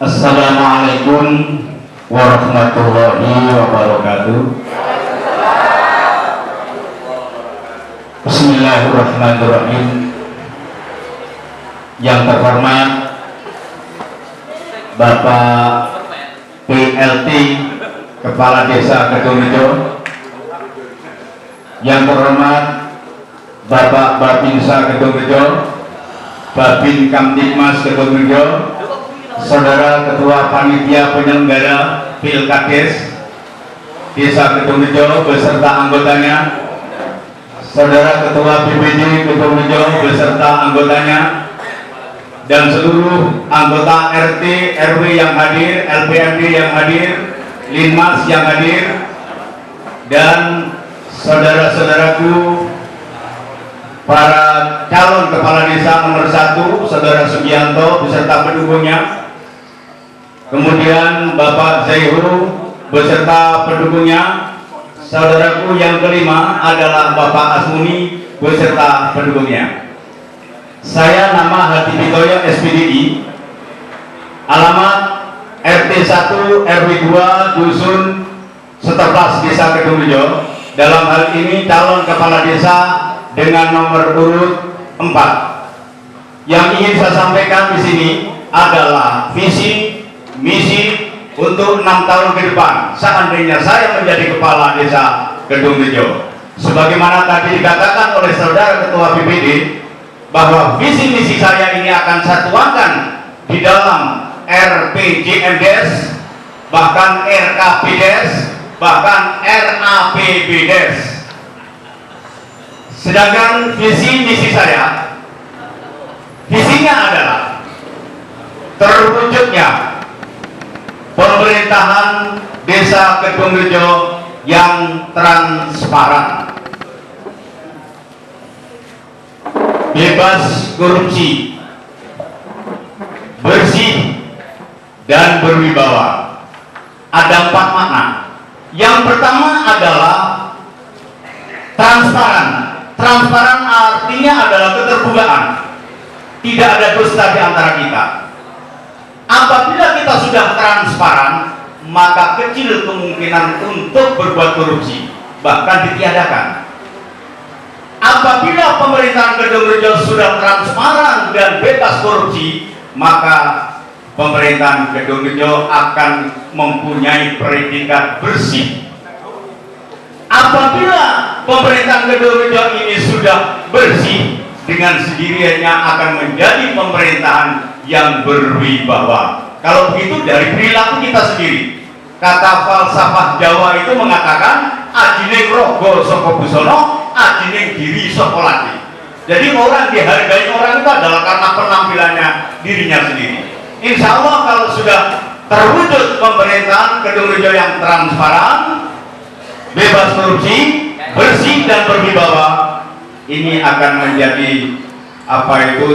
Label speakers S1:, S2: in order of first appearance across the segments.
S1: Assalamualaikum warahmatullahi wabarakatuh. Bismillahirrahmanirrahim. Yang terhormat Bapak PLT Kepala Desa Kedungrejo, yang terhormat Bapak Babinsa Kedungrejo, Babin Kamtibmas Kedungrejo, Saudara Ketua Panitia Penyelenggara Pilkades Desa Kedungrejo beserta anggotanya, Saudara Ketua BPD Kedungrejo beserta anggotanya, dan seluruh anggota RT RW yang hadir, LPMD yang hadir, Linmas yang hadir, dan saudara-saudaraku para calon kepala desa nomor 1, Saudara Sugianto beserta pendukungnya, kemudian Bapak Zaihu beserta pendukungnya, saudaraku yang kelima adalah Bapak Asmuni beserta pendukungnya. Saya nama Hati Bitoyo SPDI, alamat RT 1 RW 2 Dusun Seterplas Desa Kedungrejo. Dalam hal ini calon kepala desa dengan nomor urut 4. Yang ingin saya sampaikan di sini adalah visi misi untuk 6 tahun ke depan seandainya saya menjadi kepala desa Kedungrejo. Sebagaimana tadi dikatakan oleh saudara Ketua BPD bahwa visi misi saya ini akan saya tuangkan di dalam RPJMDes, bahkan RKPDes, bahkan RAPBDes. Sedangkan visi misi saya, visinya adalah terwujudnya pemerintahan Desa Kedungrejo yang transparan, bebas korupsi, bersih, dan berwibawa. Ada 4 makna. Yang pertama adalah transparan. Transparan artinya adalah keterbukaan. Tidak ada dusta di antara kita. Apabila kita sudah transparan, maka kecil kemungkinan untuk berbuat korupsi, bahkan ditiadakan. Apabila pemerintahan Kedungrejo sudah transparan dan bebas korupsi, maka pemerintahan Kedungrejo akan mempunyai predikat bersih. Apabila pemerintahan Kedungrejo ini sudah bersih, dengan sendirinya akan menjadi pemerintahan yang berwibawa. Kalau begitu dari perilaku kita sendiri. Kata falsafah Jawa itu mengatakan ajining rogo saka busana, ajining diri saka lati. Jadi orang dihargai orang itu adalah karena penampilannya dirinya sendiri. Insya Allah kalau sudah terwujud pemerintahan Kedungrejo yang transparan, bebas korupsi, bersih dan berwibawa, ini akan menjadi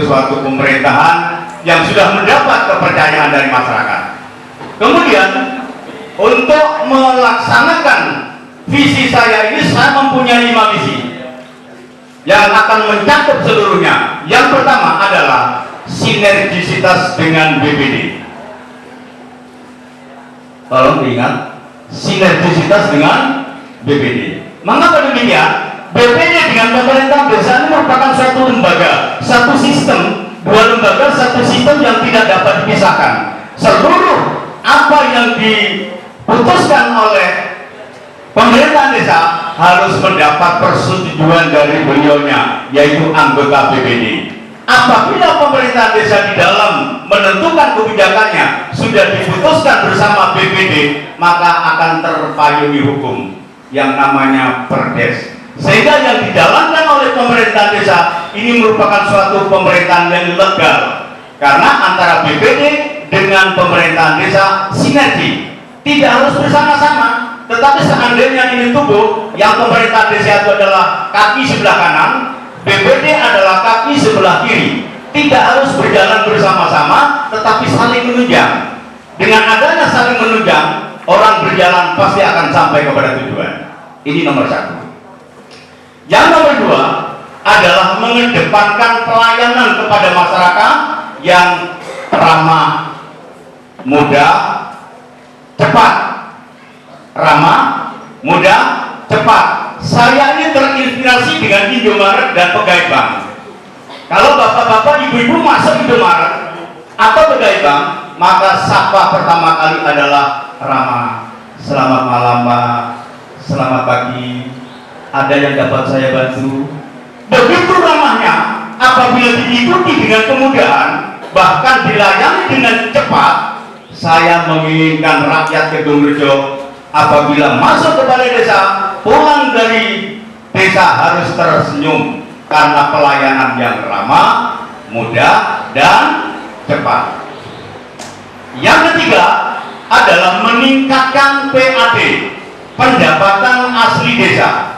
S1: suatu pemerintahan yang sudah mendapat kepercayaan dari masyarakat. Kemudian untuk melaksanakan visi saya ini, saya mempunyai 5 misi yang akan mencakup seluruhnya. Yang pertama adalah sinergisitas dengan BPD. Tolong diingat, sinergisitas dengan BPD. Mengapa demikian? BPD dengan pemerintah desa ini merupakan suatu lembaga, satu sistem, 2 lembaga, satu sistem yang tidak dapat dipisahkan. Seluruh apa yang diputuskan oleh pemerintah desa harus mendapat persetujuan dari beliaunya, yaitu anggota BPD. Apabila pemerintah desa di dalam menentukan kebijakannya sudah diputuskan bersama BPD, maka akan terpayungi hukum yang namanya Perdes. Sehingga yang dijalankan oleh pemerintah desa ini merupakan suatu pemerintahan yang legal, karena antara BPD dengan pemerintahan desa sinergi, tidak harus bersama-sama. Tetapi seandainya ini tumbuh, yang pemerintah desa itu adalah kaki sebelah kanan, BPD adalah kaki sebelah kiri, tidak harus berjalan bersama-sama, tetapi saling menunjang. Dengan adanya saling menunjang, orang berjalan pasti akan sampai kepada tujuan. Ini nomor 1. Yang nomor 2 adalah mengedepankan pelayanan kepada masyarakat yang ramah mudah, cepat. Ramah, mudah, cepat. Saya ini terinspirasi dengan Indomaret dan pegawai bank. Kalau bapak-bapak, ibu-ibu masuk Indomaret atau pegawai bank, maka sapa pertama kali adalah ramah. Selamat malam Pak, selamat pagi, ada yang dapat saya bantu? Begitu ramahnya, apabila diikuti dengan kemudahan, bahkan dilayani dengan cepat. Saya menginginkan rakyat Kedungrejo apabila masuk ke balai desa, pulang dari desa harus tersenyum karena pelayanan yang ramah, mudah, dan cepat. Yang ketiga adalah meningkatkan PAD, pendapatan asli desa.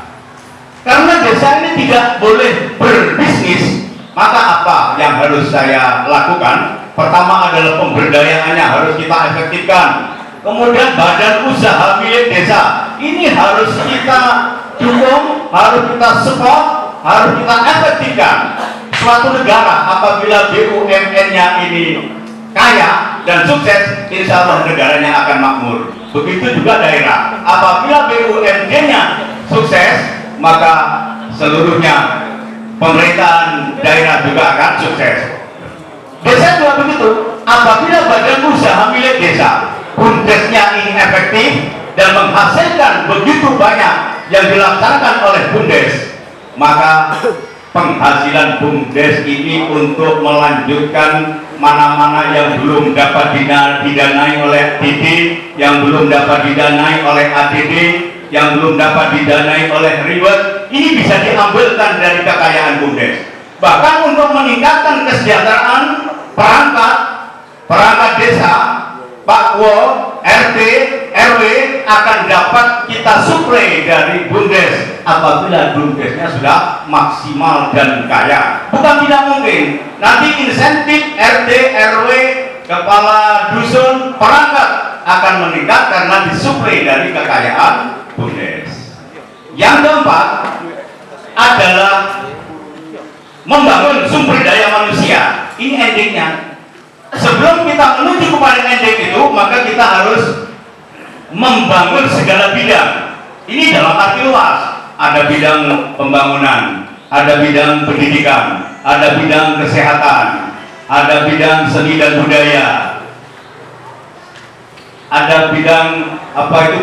S1: Karena desa ini tidak boleh berbisnis, maka apa yang harus saya lakukan? Pertama adalah pemberdayaannya harus kita efektifkan. Kemudian badan usaha milik desa ini harus kita dukung, harus kita support, harus kita efektifkan. Suatu negara apabila BUMN-nya ini kaya dan sukses, insya Allah negaranya akan makmur. Begitu juga daerah, apabila BUMN-nya sukses, maka seluruhnya pemerintahan daerah juga akan sukses. Desa juga begitu, apabila badan usaha milik desa, bumdesnya ini efektif dan menghasilkan begitu banyak yang dilaksanakan oleh bumdes, maka penghasilan bumdes ini untuk melanjutkan mana-mana yang belum dapat didanai oleh DD, yang belum dapat didanai oleh ADD, yang belum dapat didanai oleh RIWET, ini bisa diambilkan dari kekayaan bumdes. Bahkan untuk meningkatkan kesejahteraan perangkat desa, Pakwo, RT, RW akan dapat kita suplai dari bumdes apabila bumdesnya sudah maksimal dan kaya. Bukan tidak mungkin nanti insentif RT, RW, kepala dusun, perangkat akan meningkat karena disuplai dari kekayaan bumdes. Yang keempat adalah membangun sumber daya manusia. Ini endingnya. Sebelum kita menuju kepada ending itu, maka kita harus membangun segala bidang. Ini dalam arti luas. Ada bidang pembangunan, ada bidang pendidikan, ada bidang kesehatan, ada bidang seni dan budaya, ada bidang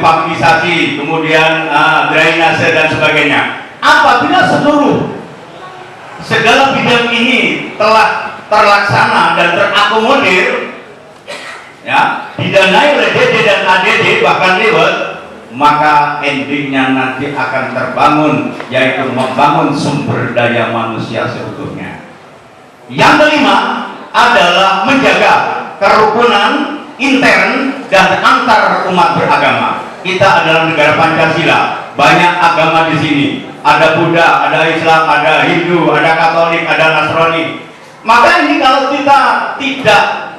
S1: pavilisasi, kemudian drainase dan sebagainya. Apabila segala bidang ini telah terlaksana dan terakomodir, ya, didanai oleh DD dan ADD bahkan RIWET, maka endingnya nanti akan terbangun, yaitu membangun sumber daya manusia seutuhnya. Yang kelima adalah menjaga kerukunan intern dan antar umat beragama. Kita adalah negara Pancasila, banyak agama di sini. Ada Buddha, ada Islam, ada Hindu, ada Katolik, ada Nasrani. Maka ini kalau kita tidak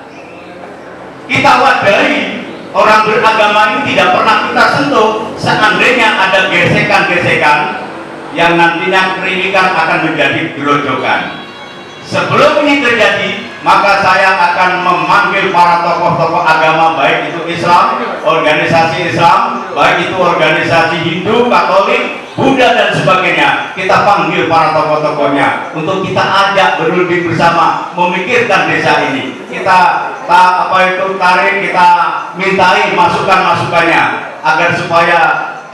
S1: wadahi, orang beragama ini tidak pernah kita sentuh, seandainya ada gesekan-gesekan yang nantinya kerinikan akan menjadi gerojokan. Sebelum ini terjadi, maka saya akan memanggil para tokoh-tokoh agama, baik itu Islam, organisasi Islam, baik itu organisasi Hindu, Katolik, Buddha dan sebagainya. Kita panggil para tokoh-tokohnya untuk kita ajak berunding bersama memikirkan desa ini. Kita tarik, kita mintai masukan-masukannya agar supaya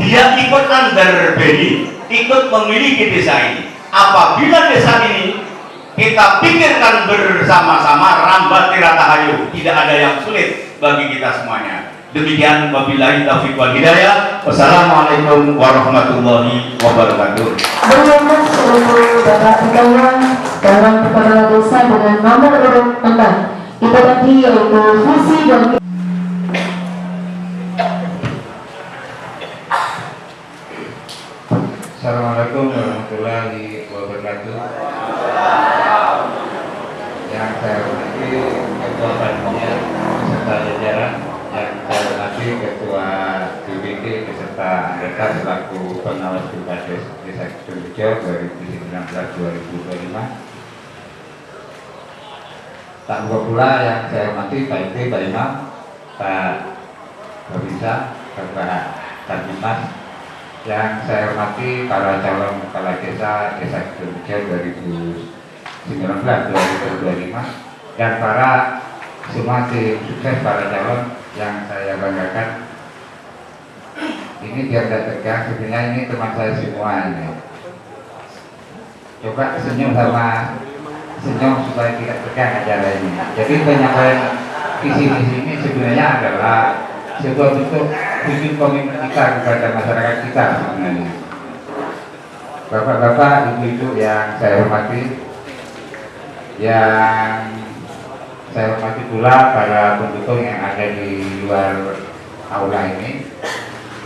S1: dia ikut underbelly, ikut memiliki desa ini. Apabila desa ini kita pikirkan bersama-sama, Rambat Tiratahayu, tidak ada yang sulit bagi kita semuanya. Demikian, wabillahi taufiq wal hidayah. Wassalamualaikum warahmatullahi wabarakatuh.
S2: Bagaimana seluruh Bapak Pegawai dalam kepala desa dengan nomor urut 4 kita tadi yaitu visi dan
S3: Assalamualaikum warahmatullahi wabarakatuh. Yang saya hormati Ketua Panitia beserta jajaran, yang saya hormati Ketua DPD beserta anggota selaku pengawas pilkada Desa Kedungrejo 2019-2025. Tak lupa pula yang saya hormati Pak RT, Pak Imam, Pak Babinsa, Bapak Kadimas, yang saya hormati para calon kepala desa Kedungrejo 2019-2025, dan para semua tim sukses para calon yang saya banggakan. Ini biar tidak tegang, sebenarnya ini teman saya semua ini. Coba senyum supaya tidak tegang acara ini. Jadi penyampaian visi misi ini sebenarnya adalah sebuah bentuk wujud komitmen kita kepada masyarakat kita sebenarnya. Bapak-bapak, ibu-ibu yang saya hormati, pula para pendukung yang ada di luar aula ini.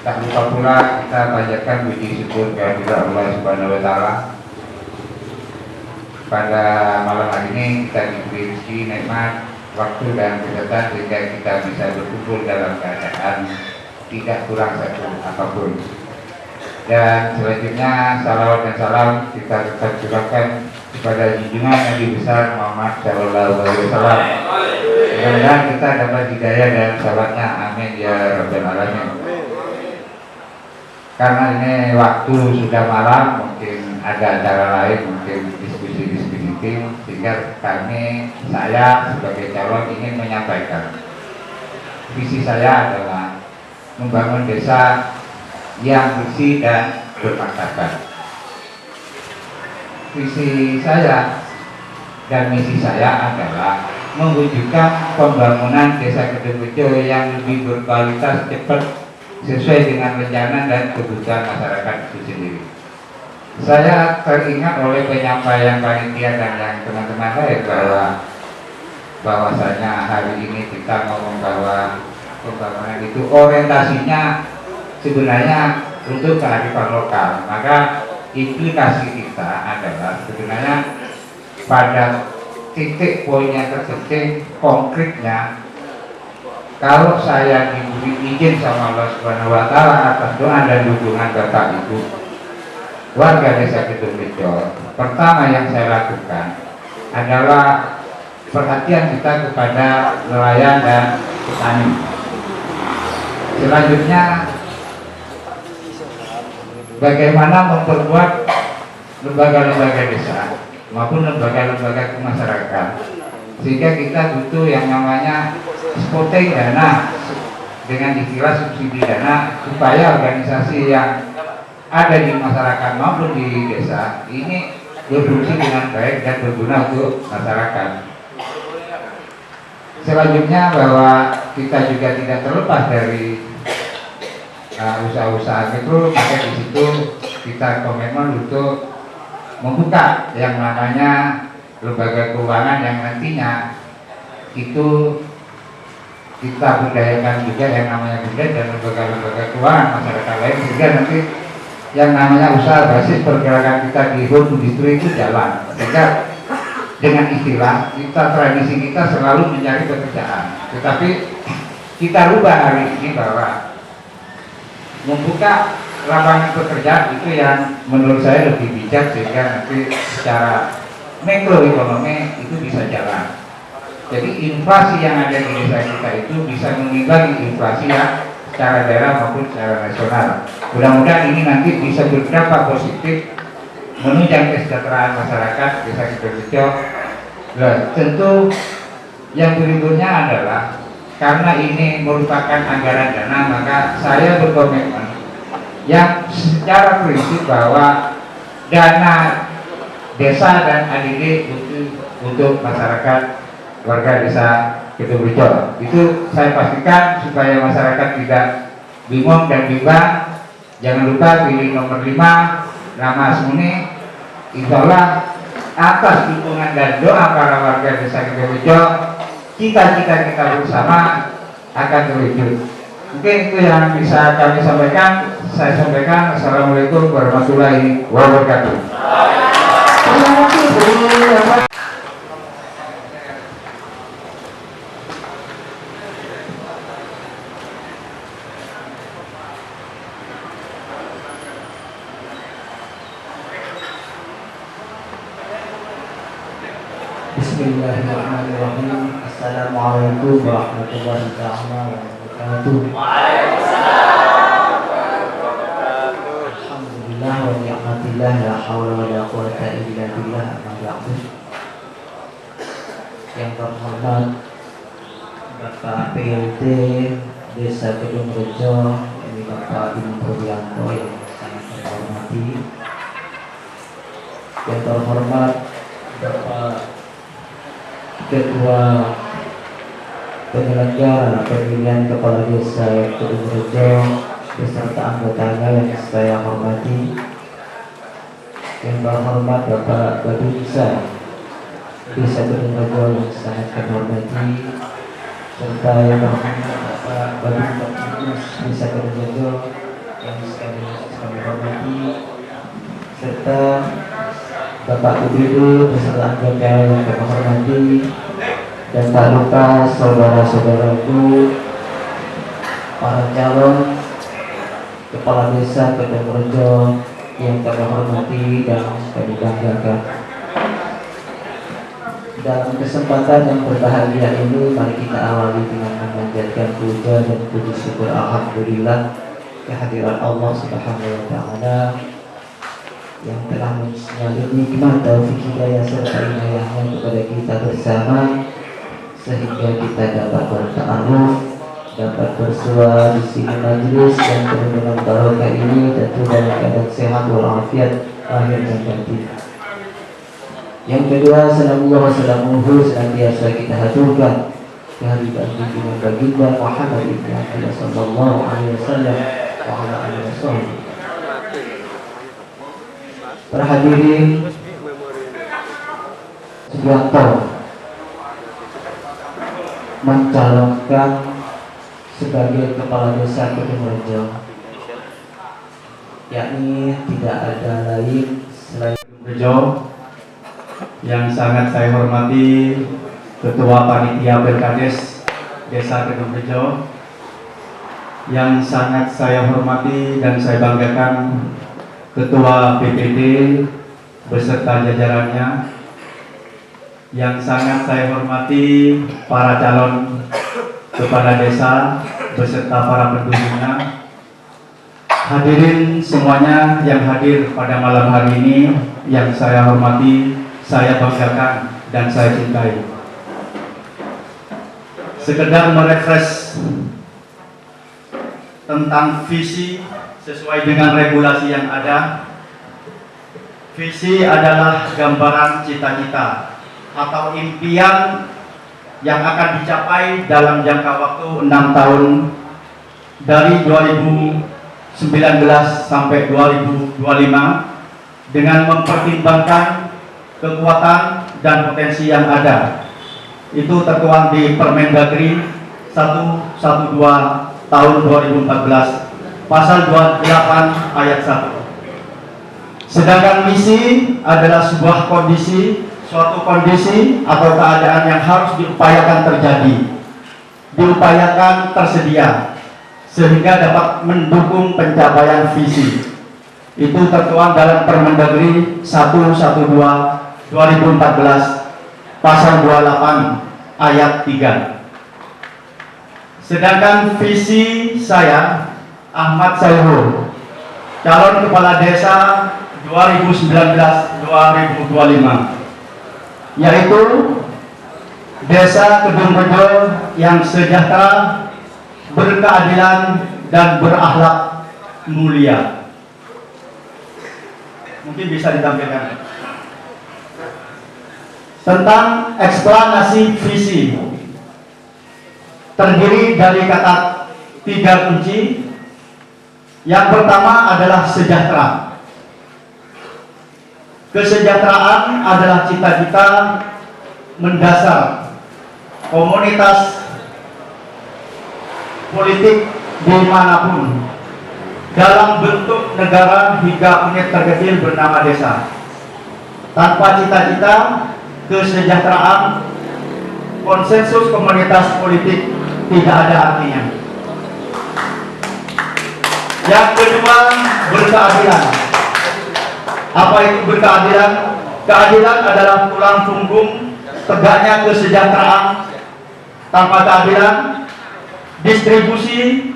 S3: Tak lupa pula kita panjatkan puji syukur kehadirat Allah Subhanahu wa Ta'ala. Pada malam hari ini kita diberi rezeki, nikmat, waktu dan kesehatan sehingga kita bisa berkumpul dalam keadaan tidak kurang satu apapun. Dan selanjutnya salawat dan salam kita tetap curahkan kepada junjungan Nabi besar Muhammad Shallallahu Alaihi Wasallam. Mudah-mudahan kita dapat hidayah dan salatnya, amin ya rabbal alamin. Karena ini waktu sudah malam, mungkin ada acara lain, mungkin diskusi-diskusi tim, sehingga saya sebagai calon ingin menyampaikan visi saya adalah membangun desa yang bersih dan bermartabat. Visi saya dan misi saya adalah mewujudkan pembangunan desa Kedungrejo yang lebih berkualitas, cepat, sesuai dengan rencana dan kebutuhan masyarakat itu sendiri. Saya teringat oleh penyampaian panitia dan yang teman-teman lain bahwasanya hari ini kita ngomong bahwa pembangunan itu orientasinya sebenarnya untuk kearifan lokal. Maka implikasi kita adalah sebenarnya pada titik poin yang terpenting konkretnya, kalau saya diberi izin sama Allah Subhanahu wa Ta'ala atas doa dan dukungan Bapak Ibu warga desa Kedungrejo, pertama yang saya lakukan adalah perhatian kita kepada nelayan dan petani. Selanjutnya, bagaimana memperkuat lembaga-lembaga desa maupun lembaga-lembaga kemasyarakatan, sehingga kita butuh yang namanya spotting dana dengan istilah subsidi dana, supaya organisasi yang ada di masyarakat maupun di desa ini berfungsi dengan baik dan berguna untuk masyarakat. Selanjutnya, bahwa kita juga tidak terlepas dari usaha-usaha mikro, maka di situ kita komitmen untuk membuka yang namanya lembaga keuangan yang nantinya itu kita budayakan juga yang namanya bunda dan lembaga-lembaga keuangan masyarakat lain, sehingga nanti yang namanya usaha basis pergerakan kita di home industry itu jalan. Sehingga dengan istilah kita, tradisi kita selalu mencari pekerjaan, tetapi kita rubah hari ini bahwa membuka lapangan pekerjaan itu yang menurut saya lebih bijak, sehingga nanti secara makroekonomi itu bisa jalan. Jadi inflasi yang ada di desa kita itu bisa mengimbangi inflasi yang secara daerah maupun secara nasional. Mudah-mudahan ini nanti bisa berdampak positif menunjang kesejahteraan masyarakat desa Kedungrejo. Tentu yang berikutnya adalah karena ini merupakan anggaran dana, maka saya berkomitmen yang secara prinsip bahwa dana desa dan ADD untuk masyarakat warga desa Kedungrejo itu saya pastikan supaya masyarakat tidak bingung dan bimbang. Jangan lupa pilih nomor 5 nama Asmuni. Insyaallah atas dukungan dan doa para warga desa Kedungrejo, cita-cita kita bersama akan terwujud. Mungkin itu yang bisa kami sampaikan. Saya sampaikan. Assalamualaikum warahmatullahi wabarakatuh.
S2: Terima kasih Bu.
S4: Bismillahirrahmanirrahim. Assalamualaikum warahmatullahi wabarakatuh. Alhamdulillah wa ni'matillah la haula wa la quwata illa billah amma ba'du. Yang terhormat Bapak PLT Desa Kedung Rejo, ini Bapak Imam Puryanto yang sangat terhormati. Yang terhormat Bapak Ketua Penyelenggara Pemilihan Kepala Desa Kedung Rejo beserta anggotanya yang saya hormati. Yang terhormat Bapak Badunsa Desa Kedung Rejo yang sangat kami hormati, serta yang terhormat Bapak Badunsa Desa Kedung Rejo yang kami hormati, serta Bapak Ibu beserta anggota yang kami hormati, dan tak lupa saudara-saudaraku para calon kepala desa Kedung Rejo yang kami hormati dan kami banggakan. Dalam kesempatan yang berbahagia ini, mari kita awali dengan memanjatkan puja dan puji syukur alhamdulillah kehadiran Allah Subhanahu wa taala yang telah mengalir nikmat taufik hidayah serta inayahnya kepada kita bersama, sehingga kita dapat berta'aruf, dapat bersua di sini majelis dan penuh dengan barokah ini, tentu dalam keadaan sehat walafiat lahir dan batin. Yang kedua, sallallahu wasallamuhu senantiasa kita haturkan kehadiran junjungan baginda Muhammad ibn Abdullah sallallahu alaihi wasallam wa ala alihi wasallam. Para hadirin, Sugianto mencalonkan sebagai kepala desa Kedung Rejo, yakni tidak ada lain selain
S5: Rejo. Yang sangat saya hormati Ketua Panitia Pilkades Desa Kedung Rejo, yang sangat saya hormati dan saya banggakan Ketua BPD beserta jajarannya, yang sangat saya hormati para calon kepala desa beserta para pendukungnya, hadirin semuanya yang hadir pada malam hari ini, yang saya hormati, saya banggakan dan saya cintai. Sekedar merefresh tentang visi sesuai dengan regulasi yang ada. Visi adalah gambaran cita-cita atau impian yang akan dicapai dalam jangka waktu 6 tahun dari 2019 sampai 2025 dengan mempertimbangkan kekuatan dan potensi yang ada. Itu tertuang di Permendagri 112 tahun 2014 pasal 28 ayat 1. Sedangkan misi adalah sebuah kondisi, suatu kondisi atau keadaan yang harus diupayakan terjadi, diupayakan tersedia, sehingga dapat mendukung pencapaian visi. Itu tertuang dalam Permendagri 112 2014 pasal 28 ayat 3. Sedangkan visi saya Ahmad Saihul, calon kepala desa 2019-2025, yaitu Desa Kedung Rejo yang sejahtera, berkeadilan dan berakhlak mulia. Mungkin bisa ditampilkan tentang eksplanasi visi, terdiri dari kata 3 kunci. Yang pertama adalah sejahtera. Kesejahteraan adalah cita-cita mendasar komunitas politik dimanapun dalam bentuk negara hingga unit terkecil bernama desa. Tanpa cita-cita kesejahteraan, konsensus komunitas politik tidak ada artinya. Yang kedua, berkeadilan. Apa itu berkeadilan? Keadilan adalah tulang punggung tegaknya kesejahteraan tanpa keadilan, distribusi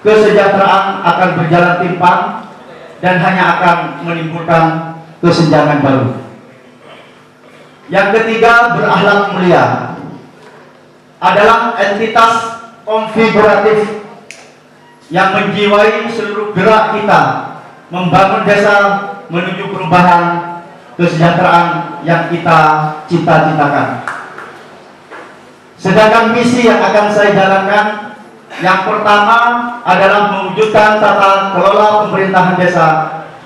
S5: kesejahteraan akan berjalan timpang dan hanya akan menimbulkan kesenjangan baru. Yang ketiga, berakhlak mulia adalah entitas konfiguratif yang menjiwai seluruh gerak kita membangun desa menuju perubahan kesejahteraan yang kita cita-citakan. Sedangkan misi yang akan saya jalankan, yang pertama adalah mewujudkan tata kelola pemerintahan desa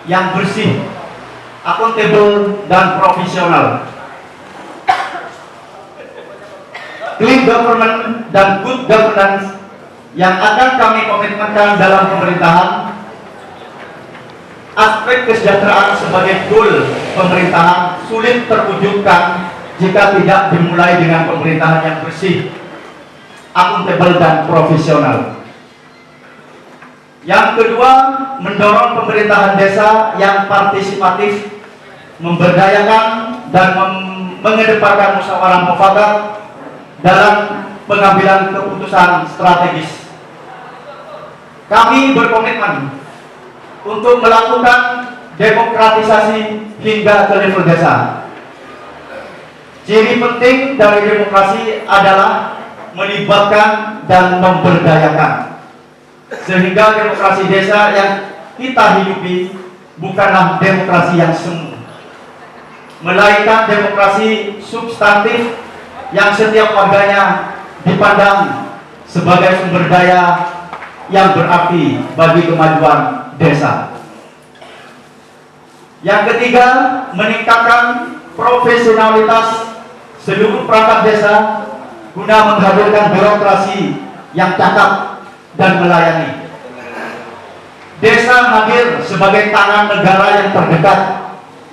S5: yang bersih, akuntabel, dan profesional. Clean government dan good governance yang akan kami komitmenkan dalam pemerintahan. Aspek kesejahteraan sebagai goal pemerintahan sulit terwujudkan jika tidak dimulai dengan pemerintahan yang bersih, akuntabel, dan profesional. Yang kedua, mendorong pemerintahan desa yang partisipatif, memberdayakan dan mengedepankan musyawarah mufakat dalam pengambilan keputusan strategis. Kami berkomitmen untuk melakukan demokratisasi hingga ke level desa. Ciri penting dari demokrasi adalah melibatkan dan memberdayakan, sehingga demokrasi desa yang kita hidupi bukanlah demokrasi yang semu, melainkan demokrasi substantif yang setiap warganya dipandang sebagai sumber daya yang berarti bagi kemajuan desa. Yang ketiga, meningkatkan profesionalitas seluruh perangkat desa guna menghadirkan birokrasi yang cakap dan melayani. Desa hadir sebagai tangan negara yang terdekat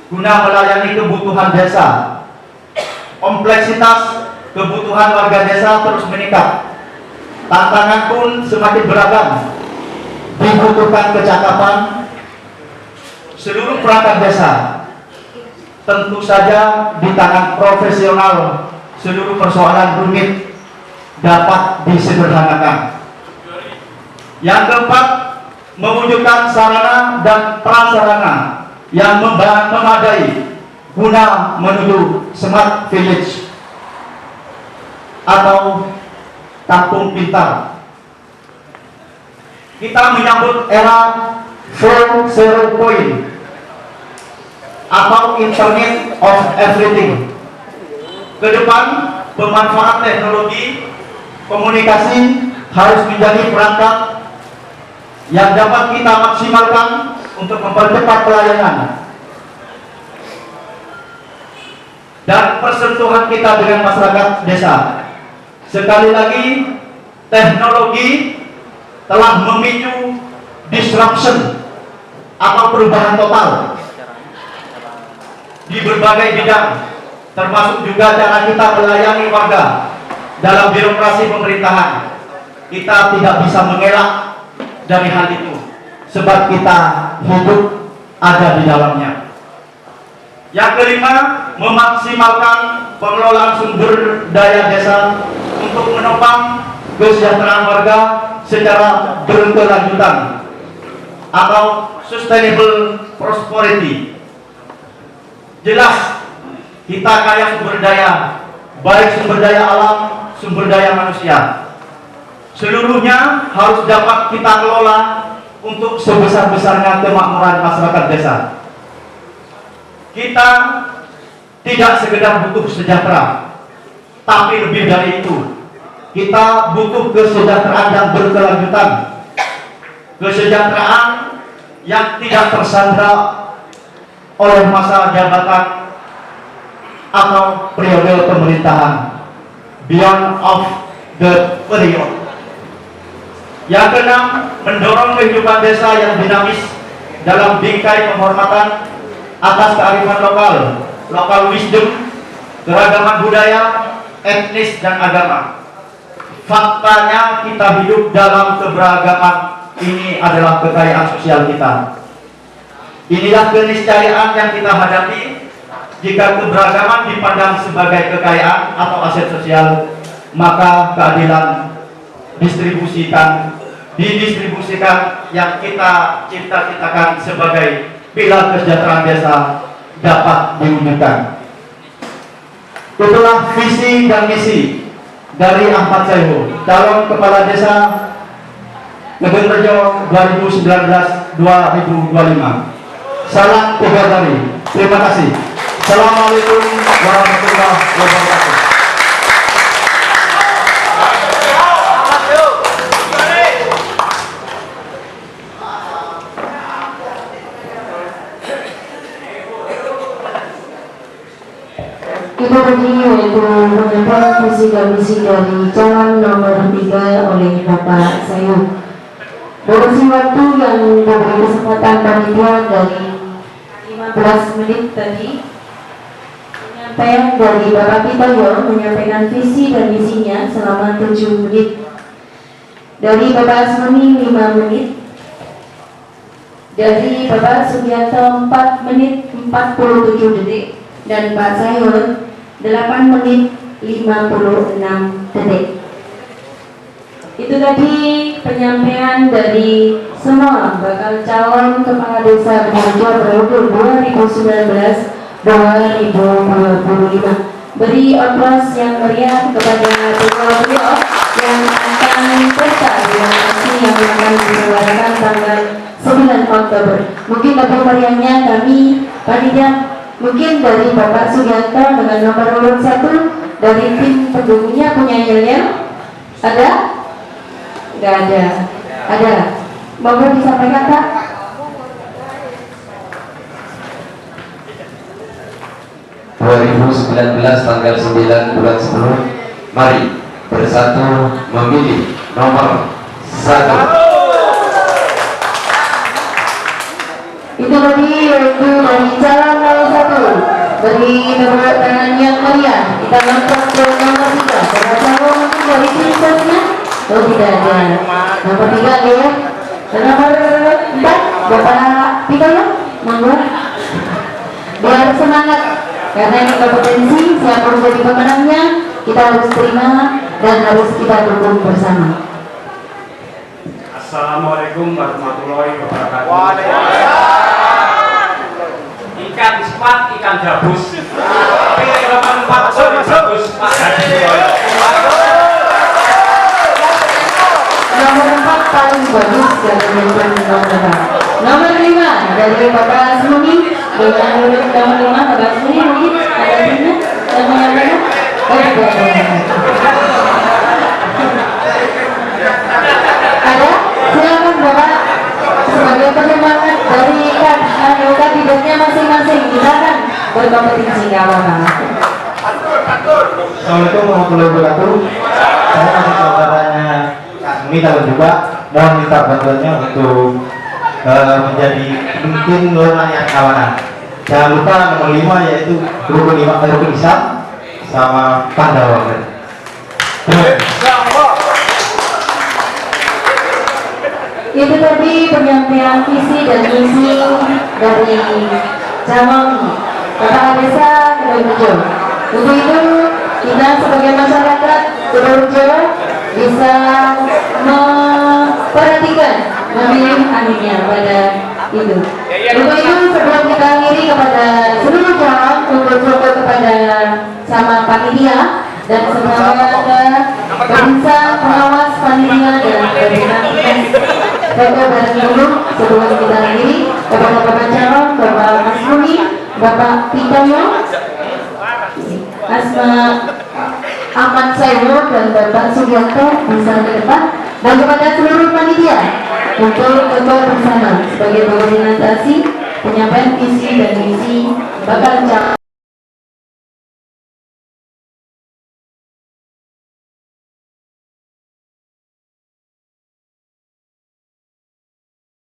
S5: guna melayani kebutuhan desa. Kompleksitas kebutuhan warga desa terus meningkat. Tantangan pun semakin beragam. Dibutuhkan kecakapan seluruh perangkat desa. Tentu saja di tangan profesional seluruh persoalan rumit dapat disederhanakan. Yang keempat, mewujudkan sarana dan prasarana yang memadai guna menuju smart village atau kampung pintar. Kita menyambut era 4.0 atau Internet of Everything. Ke depan, pemanfaat teknologi komunikasi harus menjadi perangkat yang dapat kita maksimalkan untuk mempercepat pelayanan dan persentuhan kita dengan masyarakat desa. Sekali lagi, teknologi telah memicu disruption atau perubahan total di berbagai bidang, termasuk juga cara kita melayani warga dalam birokrasi pemerintahan. Kita tidak bisa mengelak dari hal itu, sebab kita hidup ada di dalamnya. Yang kelima, memaksimalkan pengelolaan sumber daya desa untuk menopang kesejahteraan warga secara berkelanjutan atau sustainable prosperity. Jelas, kita kaya sumber daya, baik sumber daya alam, sumber daya manusia. Seluruhnya harus dapat kita kelola untuk sebesar-besarnya kemakmuran masyarakat desa. Kita tidak sekedar butuh sejahtera, tapi lebih dari itu, kita butuh kesejahteraan yang berkelanjutan, kesejahteraan yang tidak tersandra oleh masa jabatan atau periode pemerintahan, beyond of the period. Yang keenam, mendorong kehidupan desa yang dinamis dalam bingkai penghormatan atas kearifan lokal, local wisdom, keragaman budaya, etnis, dan agama. Faktanya kita hidup dalam keberagaman. Ini adalah kekayaan sosial kita. Inilah keniscayaan yang kita hadapi jika keberagaman dipandang sebagai kekayaan atau aset sosial, maka keadilan didistribusikan yang kita cita-citakan sebagai pilar kesejahteraan desa dapat diwujudkan. Itulah visi dan misi dari Ahmad Saihul, calon kepala desa Negeri Rejo 2019-2025. Salam 3 hari. Terima kasih. Assalamualaikum warahmatullahi wabarakatuh.
S2: Itu tadi yaitu penyampaian visi dan misi dari calon nomor 3 oleh Bapak Saihul. Durasi waktu yang diberi kesempatan panitia dari 15 menit tadi. Penyampaian dari Bapak Pitoyo menyampaikan visi dan misinya selama 7 menit. Dari Bapak Asmuni 5 menit. Dari Bapak Sugianto 4 menit 47 detik. Dan Pak Saihul 8 menit 56 detik. Itu tadi penyampaian dari semua bakal calon kepala desa Benerjo periode 2019-2025. Beri aplaus yang meriah kepada beliau yang akan pesta demokrasi yang akan diselenggarakan tanggal 9 Oktober. Mungkin untuk meriahnya kami panitia, mungkin dari Bapak Sugianto dengan nomor urut 1 dari tim pendukungnya punya yel-yel? Ada? Nggak ada. Ada. Mohon disampaikan, Pak.
S6: tanggal 9 bulan 10. Mari bersatu memilih nomor 1.
S2: Itu tadi yaitu dari calon nomor 1. Beri tepuk tangan yang meriah. Kita lompat ke nomor 3. Para calon dari tim sesnya. Oh, tidak ada. Nomor 3 ya. Dan nomor 4 Bapak Pitoyo, monggo. Biar semangat, karena ini kompetensi. Siapa harus jadi pemenangnya, kita harus terima dan harus kita dukung bersama.
S7: Assalamualaikum warahmatullahi wabarakatuh.
S8: Ikan sepat, ikan gabus. P84 sorry bagus Pak Hadi Suroyo.
S2: Nomor 4 paling bagus dari nomor 4. Nomor 5 dari Bapak Asmuni dengan urut nomor 5. Bapak Asmuni mungkin ada timnya yang menyampaikan. Oh, tidak ada. Silakan Bapak sebagai penyemangat dari kandidatnya masing-masing. Kita akan berkompetisi, nggak apa-apa.
S5: Assalamualaikum warahmatullahi wabarakatuh. Saya masih saudaranya Kak Mita juga. Mohon minta bantuannya untuk menjadi pemimpin Loranya Kawanan. Jangan lupa nomor 5 yaitu rukun Islam sama Pandawa.
S2: Itu tadi penyampaian visi dan misi dari calon kepala desa Benerjo. Untuk itu kita sebagai masyarakat Benerjo bisa memperhatikan memilih aninya pada itu. Untuk itu sebelum kita akhiri kepada seluruh calon untuk foto kepada sama panitia dan semua pemirsa pengawas panitia dan pimpinan foto bareng dulu sebelum kita akhiri kepada Bapak calon, Bapak Asmuni, Bapak Pitoyo, Asma Ahmad Saihul dan Bapak Sugianto bisa ke depan, dan kepada seluruh panitia untuk foto bersama sebagai koordinasi penyampaian visi dan misi bakal calon.